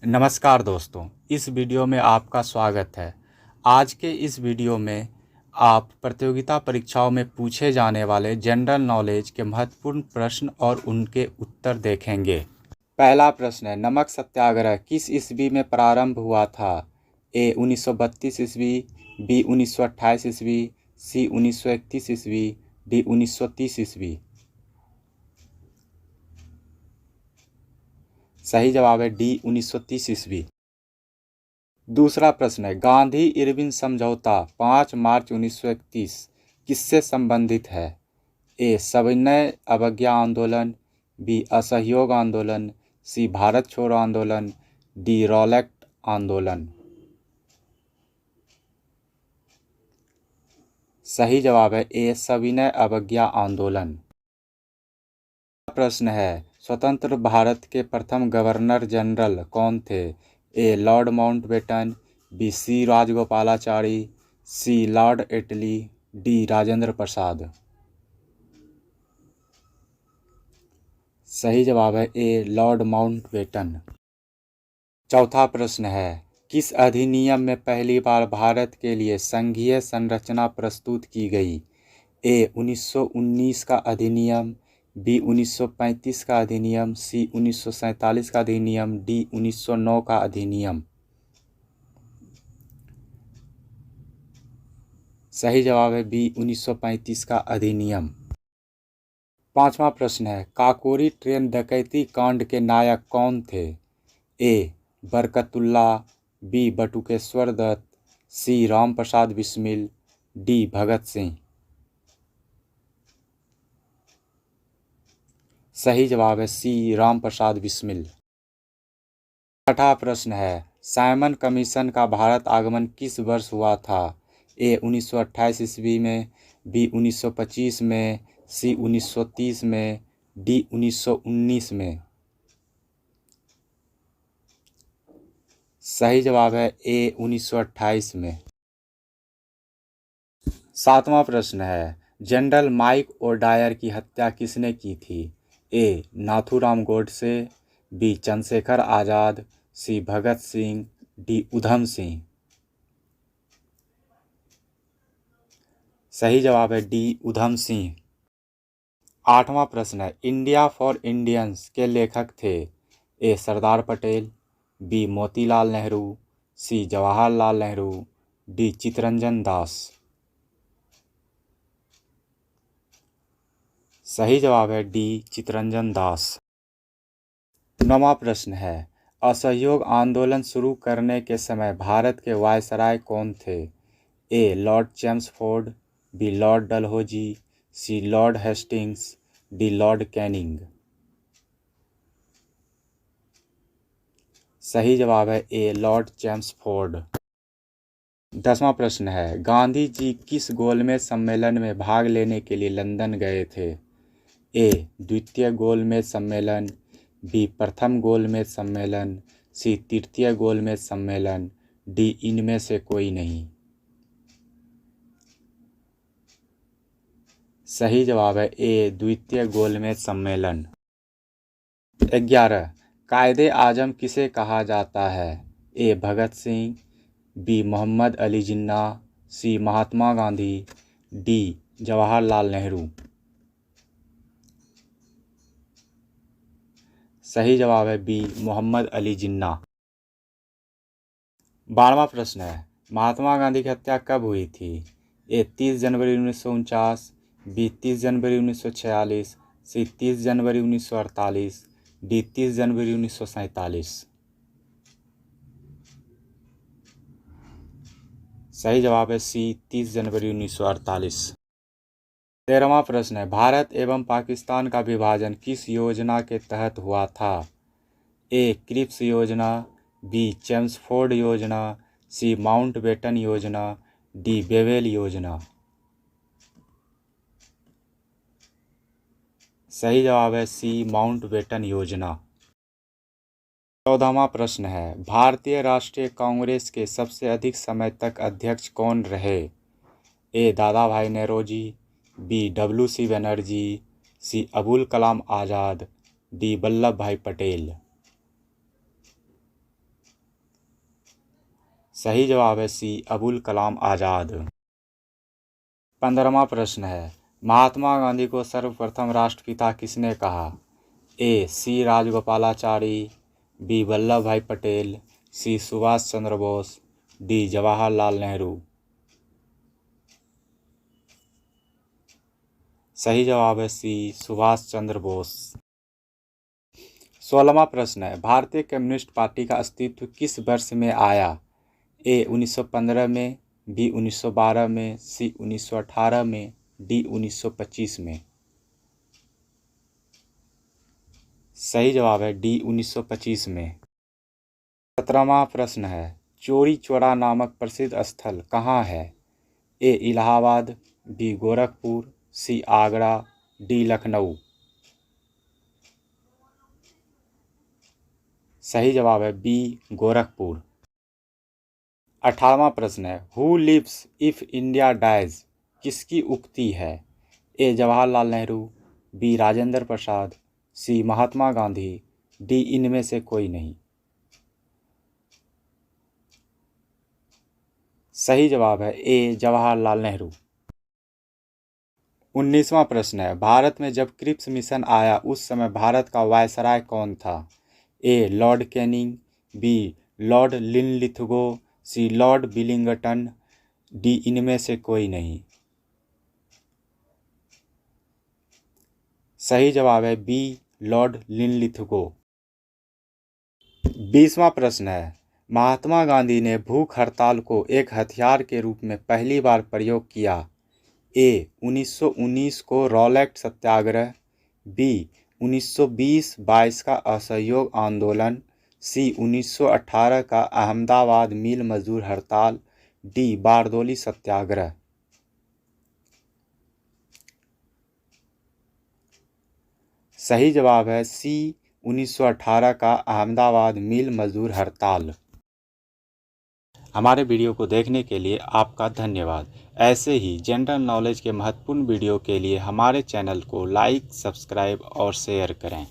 नमस्कार दोस्तों, इस वीडियो में आपका स्वागत है। आज के इस वीडियो में आप प्रतियोगिता परीक्षाओं में पूछे जाने वाले जनरल नॉलेज के महत्वपूर्ण प्रश्न और उनके उत्तर देखेंगे। पहला प्रश्न है, नमक सत्याग्रह किस ईस्वी में प्रारंभ हुआ था? ए 1932 ईस्वी, बी 1928 ईस्वी, सी 1931 ईस्वी, डी 1930 ईस्वी। सही जवाब है डी 1930 ईस्वी। दूसरा प्रश्न है, गांधी इरविन समझौता 5 मार्च 1931 किससे संबंधित है? ए सविनय अवज्ञा आंदोलन, बी असहयोग आंदोलन, सी भारत छोड़ो आंदोलन, डी रॉलेट आंदोलन। सही जवाब है ए सविनय अवज्ञा आंदोलन। प्रश्न है, स्वतंत्र भारत के प्रथम गवर्नर जनरल कौन थे? A lord Mountbatten, B C Rajagopalachari, C lord Attlee, D Rajendra Prasad. सही जवाब है ए लॉर्ड माउंटबेटन। चौथा प्रश्न है, किस अधिनियम में पहली बार भारत के लिए संघीय संरचना प्रस्तुत की गई? ए 1919 का अधिनियम, बी 1935 का अधिनियम, सी 1947 का अधिनियम, डी 1909 का अधिनियम। सही जवाब है बी 1935 का अधिनियम। पांचवा प्रश्न है, काकोरी ट्रेन डकैती कांड के नायक कौन थे? ए बरकतुल्ला, बी बटुकेश्वर दत्त, सी रामप्रसाद बिस्मिल, डी भगत सिंह। सही जवाब है सी रामप्रसाद बिस्मिल। छठा प्रश्न है, साइमन कमीशन का भारत आगमन किस वर्ष हुआ था? ए 1928 ईस्वी में, बी 1925 में, सी 1930 में, डी 1919 में। सही जवाब है ए 1928 में। सातवां प्रश्न है, जनरल माइक ओडायर की हत्या किसने की थी? ए नाथूराम गोडसे, बी चंद्रशेखर आज़ाद, सी भगत सिंह, डी उधम सिंह। सही जवाब है डी उधम सिंह। आठवां प्रश्न है, इंडिया फॉर इंडियंस के लेखक थे? ए सरदार पटेल, बी मोतीलाल नेहरू, सी जवाहरलाल नेहरू, डी चित्तरंजन दास। सही जवाब है डी चित्तरंजन दास। नौवां प्रश्न है, असहयोग आंदोलन शुरू करने के समय भारत के वायसराय कौन थे? A lord Chelmsford, B lord Dalhousie, C lord Hastings, D lord Canning. सही जवाब है ए लॉर्ड चेम्सफोर्ड। 10वां प्रश्न है, गांधी जी किस गोलमेज सम्मेलन में भाग लेने के लिए लंदन गए थे? ए द्वितीय गोलमेज सम्मेलन, बी प्रथम गोलमेज सम्मेलन, सी तृतीय गोलमेज सम्मेलन, डी इनमें से कोई नहीं। सही जवाब है ए द्वितीय गोलमेज सम्मेलन। 11, कायदे आजम किसे कहा जाता है? ए भगत सिंह, बी मोहम्मद अली जिन्ना, सी महात्मा गांधी, डी जवाहरलाल नेहरू। सही जवाब है बी मोहम्मद अली जिन्ना। 12वां प्रश्न है, महात्मा गांधी की हत्या कब हुई थी? ए 30 जनवरी 1949, बी 30 जनवरी 1946, सी 30 जनवरी 1948, डी 30 जनवरी 1947। सही जवाब है सी 30 जनवरी 1948। 13वां प्रश्न है, भारत एवं पाकिस्तान का विभाजन किस योजना के तहत हुआ था? ए क्रिप्स योजना, बी चेम्सफोर्ड योजना, सी माउंटबेटन योजना, डी बेवेल योजना। सही जवाब है सी माउंटबेटन योजना। 14वां प्रश्न है, भारतीय राष्ट्रीय कांग्रेस के सबसे अधिक समय तक अध्यक्ष कौन रहे? ए दादा भाई नौरोजी, बी WC बनर्जी, सी अबुल कलाम आज़ाद, डी वल्लभ भाई पटेल। सही जवाब है सी अबुल कलाम आज़ाद। 15वां प्रश्न है, महात्मा गांधी को सर्वप्रथम राष्ट्रपिता किसने कहा? ए सी राजगोपालाचारी, बी वल्लभ भाई पटेल, सी सुभाष चंद्र बोस, डी जवाहरलाल नेहरू। सही जवाब है सी सुभाष चंद्र बोस। 16वां प्रश्न है, भारतीय कम्युनिस्ट पार्टी का अस्तित्व किस वर्ष में आया? ए 1915 में, बी 1912 में, सी 1918 में, डी 1925 में। सही जवाब है डी 1925 में। 17वां प्रश्न है, चौरी चौरा नामक प्रसिद्ध स्थल कहाँ है? A Allahabad, B Gorakhpur, C Agra, D Lucknow. सही जवाब है बी गोरखपुर। 18वां प्रश्न है, who lives if India dies किसकी उक्ति है? ए Jawaharlal Nehru, B Rajendra Prasad, C Mahatma Gandhi, D इनमें से कोई नहीं। सही जवाब है ए जवाहरलाल नेहरू। 19वां प्रश्न है, भारत में जब क्रिप्स मिशन आया उस समय भारत का वायसराय कौन था? A lord Canning, B lord Linlithgow, C lord Willingdon, D इनमें से कोई नहीं। सही जवाब है बी लॉर्ड लिनलिथगो। 20वां प्रश्न है, महात्मा गांधी ने भूख हड़ताल को एक हथियार के रूप में पहली बार प्रयोग किया। ए 1919 को रॉलेट सत्याग्रह, बी 1920-22 का असहयोग आंदोलन, सी 1918 का अहमदाबाद मिल मजदूर हड़ताल, डी बारदोली सत्याग्रह। सही जवाब है सी 1918 का अहमदाबाद मिल मजदूर हड़ताल। हमारे वीडियो को देखने के लिए आपका धन्यवाद। ऐसे ही जनरल नॉलेज के महत्वपूर्ण वीडियो के लिए हमारे चैनल को लाइक, सब्सक्राइब और शेयर करें।